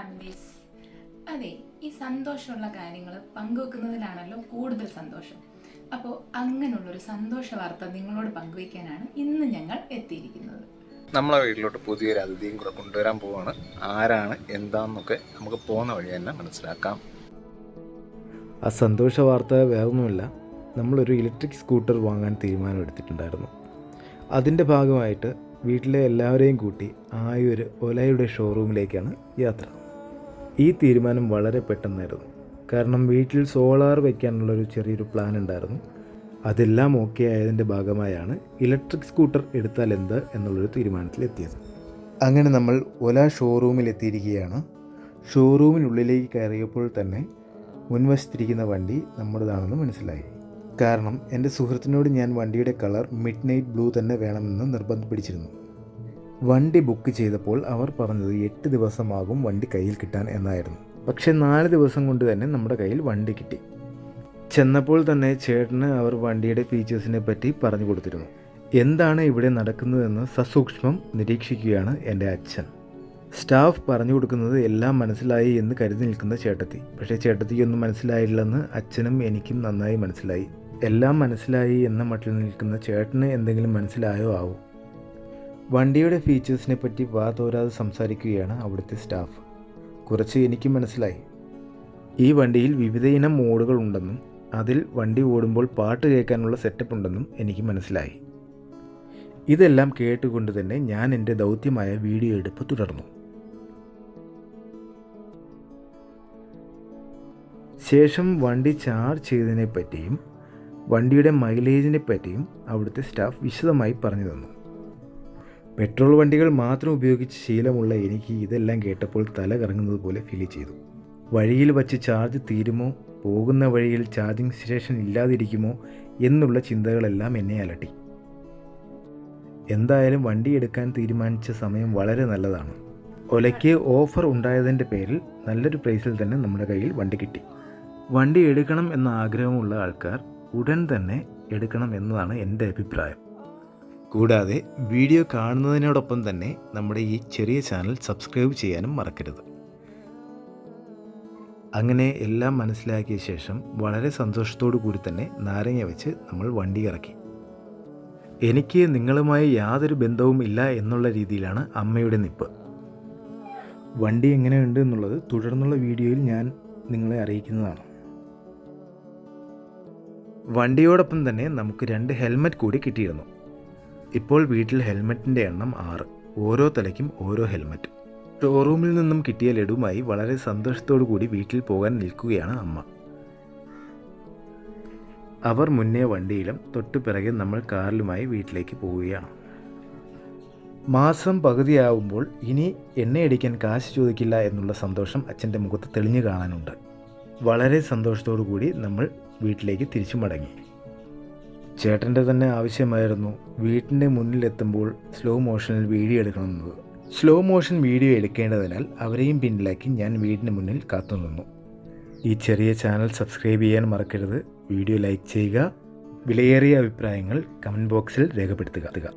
അൺവീസ്. അതെ, ഈ സന്തോഷമുള്ള കാര്യങ്ങൾ പങ്കുവെക്കുന്നതിലാണല്ലോ കൂടുതൽ സന്തോഷം. അപ്പോൾ അങ്ങനെയുള്ളൊരു സന്തോഷ വാർത്ത നിങ്ങളോട് പങ്കുവയ്ക്കാനാണ് ഇന്ന് ഞങ്ങൾ എത്തിയിരിക്കുന്നത്. നമ്മളെ വീട്ടിലോട്ട് പുതിയൊരു അതിഥിയും കൂടെ കൊണ്ടുവരാൻ പോവാണ്. ആരാണ് എന്താണെന്നൊക്കെ നമുക്ക് പോകുന്ന വഴി തന്നെ മനസ്സിലാക്കാം. ആ സന്തോഷ വാർത്ത വേറൊന്നുമില്ല, നമ്മളൊരു ഇലക്ട്രിക് സ്കൂട്ടർ വാങ്ങാൻ തീരുമാനമെടുത്തിട്ടുണ്ടായിരുന്നു. അതിൻ്റെ ഭാഗമായിട്ട് വീട്ടിലെ എല്ലാവരെയും കൂട്ടി ആയൊരു ഒലയുടെ ഷോറൂമിലേക്കാണ് യാത്ര. ഈ തീരുമാനം വളരെ പെട്ടെന്നായിരുന്നു. കാരണം വീട്ടിൽ സോളാർ വയ്ക്കാനുള്ളൊരു ചെറിയൊരു പ്ലാൻ ഉണ്ടായിരുന്നു. അതെല്ലാം ഓക്കെ ആയതിൻ്റെ ഭാഗമായാണ് ഇലക്ട്രിക് സ്കൂട്ടർ എടുത്താൽ എന്ത് എന്നുള്ളൊരു തീരുമാനത്തിലെത്തിയത്. അങ്ങനെ നമ്മൾ ഒല ഷോറൂമിലെത്തിയിരിക്കുകയാണ്. ഷോറൂമിനുള്ളിലേക്ക് കയറിയപ്പോൾ തന്നെ മുൻവശത്തിരിക്കുന്ന വണ്ടി നമ്മുടേതാണെന്ന് മനസ്സിലായി. കാരണം എൻ്റെ സുഹൃത്തിനോട് ഞാൻ വണ്ടിയുടെ കളർ മിഡ് നൈറ്റ് ബ്ലൂ തന്നെ വേണമെന്ന് നിർബന്ധം പിടിച്ചിരുന്നു. വണ്ടി ബുക്ക് ചെയ്തപ്പോൾ അവർ പറഞ്ഞത് 8 ദിവസമാകും വണ്ടി കയ്യിൽ കിട്ടാൻ എന്നായിരുന്നു. പക്ഷേ 4 ദിവസം കൊണ്ട് തന്നെ നമ്മുടെ കയ്യിൽ വണ്ടി കിട്ടി. ചെന്നപ്പോൾ തന്നെ ചേട്ടന് അവർ വണ്ടിയുടെ ഫീച്ചേഴ്സിനെ പറ്റി പറഞ്ഞു കൊടുത്തിരുന്നു. എന്താണ് ഇവിടെ നടക്കുന്നതെന്ന് സസൂക്ഷ്മം നിരീക്ഷിക്കുകയാണ് എൻ്റെ അച്ഛൻ. സ്റ്റാഫ് പറഞ്ഞു കൊടുക്കുന്നത് എല്ലാം മനസ്സിലായി എന്ന് കരുതി നിൽക്കുന്ന ചേട്ടത്തി. പക്ഷേ ചേട്ടത്തിക്കൊന്നും മനസ്സിലായില്ലെന്ന് അച്ഛനും എനിക്കും നന്നായി മനസ്സിലായി. എല്ലാം മനസ്സിലായി എന്ന മട്ടിൽ നിൽക്കുന്ന ചേട്ടന് എന്തെങ്കിലും മനസ്സിലായോ ആവോ. വണ്ടിയുടെ ഫീച്ചേഴ്സിനെ പറ്റി വാതോരാതെ സംസാരിക്കുകയാണ് അവിടുത്തെ സ്റ്റാഫ്. കുറച്ച് എനിക്ക് മനസ്സിലായി. ഈ വണ്ടിയിൽ വിവിധ ഇനം മോഡുകൾ ഉണ്ടെന്നും അതിൽ വണ്ടി ഓടുമ്പോൾ പാട്ട് കേൾക്കാനുള്ള സെറ്റപ്പ് ഉണ്ടെന്നും എനിക്ക് മനസ്സിലായി. ഇതെല്ലാം കേട്ടുകൊണ്ട് തന്നെ ഞാൻ എൻ്റെ ദൗത്യമായ വീഡിയോ എടുപ്പ് തുടർന്നു. ശേഷം വണ്ടി ചാർജ് ചെയ്തതിനെ പറ്റിയും വണ്ടിയുടെ മൈലേജിനെ പറ്റിയും അവിടുത്തെ സ്റ്റാഫ് വിശദമായി പറഞ്ഞു തന്നു. പെട്രോൾ വണ്ടികൾ മാത്രം ഉപയോഗിച്ച് ശീലമുള്ള എനിക്ക് ഇതെല്ലാം കേട്ടപ്പോൾ തല കറങ്ങുന്നത് പോലെ ഫീൽ ചെയ്തു. വഴിയിൽ വച്ച് ചാർജ് തീരുമോ, പോകുന്ന വഴിയിൽ ചാർജിങ് സ്റ്റേഷൻ ഇല്ലാതിരിക്കുമോ എന്നുള്ള ചിന്തകളെല്ലാം എന്നെ അലട്ടി. എന്തായാലും വണ്ടി എടുക്കാൻ തീരുമാനിച്ച സമയം വളരെ നല്ലതാണ്. ഒലയ്ക്ക് ഓഫർ ഉണ്ടായതിൻ്റെ പേരിൽ നല്ലൊരു പ്രൈസിൽ തന്നെ നമ്മുടെ കയ്യിൽ വണ്ടി കിട്ടി. വണ്ടി എടുക്കണം എന്ന ആഗ്രഹമുള്ള ആൾക്കാർ ഉടൻ തന്നെ എടുക്കണം എന്നതാണ് എൻ്റെ അഭിപ്രായം. കൂടാതെ വീഡിയോ കാണുന്നതിനോടൊപ്പം തന്നെ നമ്മുടെ ഈ ചെറിയ ചാനൽ സബ്സ്ക്രൈബ് ചെയ്യാനും മറക്കരുത്. അങ്ങനെ എല്ലാം മനസ്സിലാക്കിയ ശേഷം വളരെ സന്തോഷത്തോടു കൂടി തന്നെ നാരങ്ങ വെച്ച് നമ്മൾ വണ്ടി ഇറക്കി. എനിക്ക് നിങ്ങളുമായി യാതൊരു ബന്ധവും ഇല്ല എന്നുള്ള രീതിയിലാണ് അമ്മയുടെ നിപ്പ്. വണ്ടി എങ്ങനെയുണ്ട് എന്നുള്ളത് തുടർന്നുള്ള വീഡിയോയിൽ ഞാൻ നിങ്ങളെ അറിയിക്കുന്നതാണ്. വണ്ടിയോടൊപ്പം തന്നെ നമുക്ക് 2 ഹെൽമറ്റ് കൂടി കിട്ടിയിരുന്നു. ഇപ്പോൾ വീട്ടിൽ ഹെൽമറ്റിൻ്റെ എണ്ണം 6, ഓരോ തലയ്ക്കും ഓരോ ഹെൽമറ്റ്. ഷോറൂമിൽ നിന്നും കിട്ടിയ ലഡുമായി വളരെ സന്തോഷത്തോടു കൂടി വീട്ടിൽ പോകാൻ നിൽക്കുകയാണ് അമ്മ. അവർ മുന്നേ വണ്ടിയിലും തൊട്ടു പിറകെ നമ്മൾ കാറിലുമായി വീട്ടിലേക്ക് പോവുകയാണ്. മാസം പകുതിയാവുമ്പോൾ ഇനി എണ്ണയടിക്കാൻ കാശ് ചോദിക്കില്ല എന്നുള്ള സന്തോഷം അച്ഛൻ്റെ മുഖത്ത് തെളിഞ്ഞു കാണാനുണ്ട്. വളരെ സന്തോഷത്തോടു കൂടി നമ്മൾ വീട്ടിലേക്ക് തിരിച്ചു മടങ്ങി. ചേട്ടൻ്റെ തന്നെ ആവശ്യമായിരുന്നു വീട്ടിൻ്റെ മുന്നിലെത്തുമ്പോൾ സ്ലോ മോഷനിൽ വീഡിയോ എടുക്കണമെന്നത്. സ്ലോ മോഷൻ വീഡിയോ എടുക്കേണ്ടതിനാൽ അവരെയും പിന്നിലാക്കി ഞാൻ വീടിന് മുന്നിൽ കാത്തുനിന്നു. ഈ ചെറിയ ചാനൽ സബ്സ്ക്രൈബ് ചെയ്യാൻ മറക്കരുത്. വീഡിയോ ലൈക്ക് ചെയ്യുക. വിലയേറിയ അഭിപ്രായങ്ങൾ കമൻറ്റ് ബോക്സിൽ രേഖപ്പെടുത്തുക.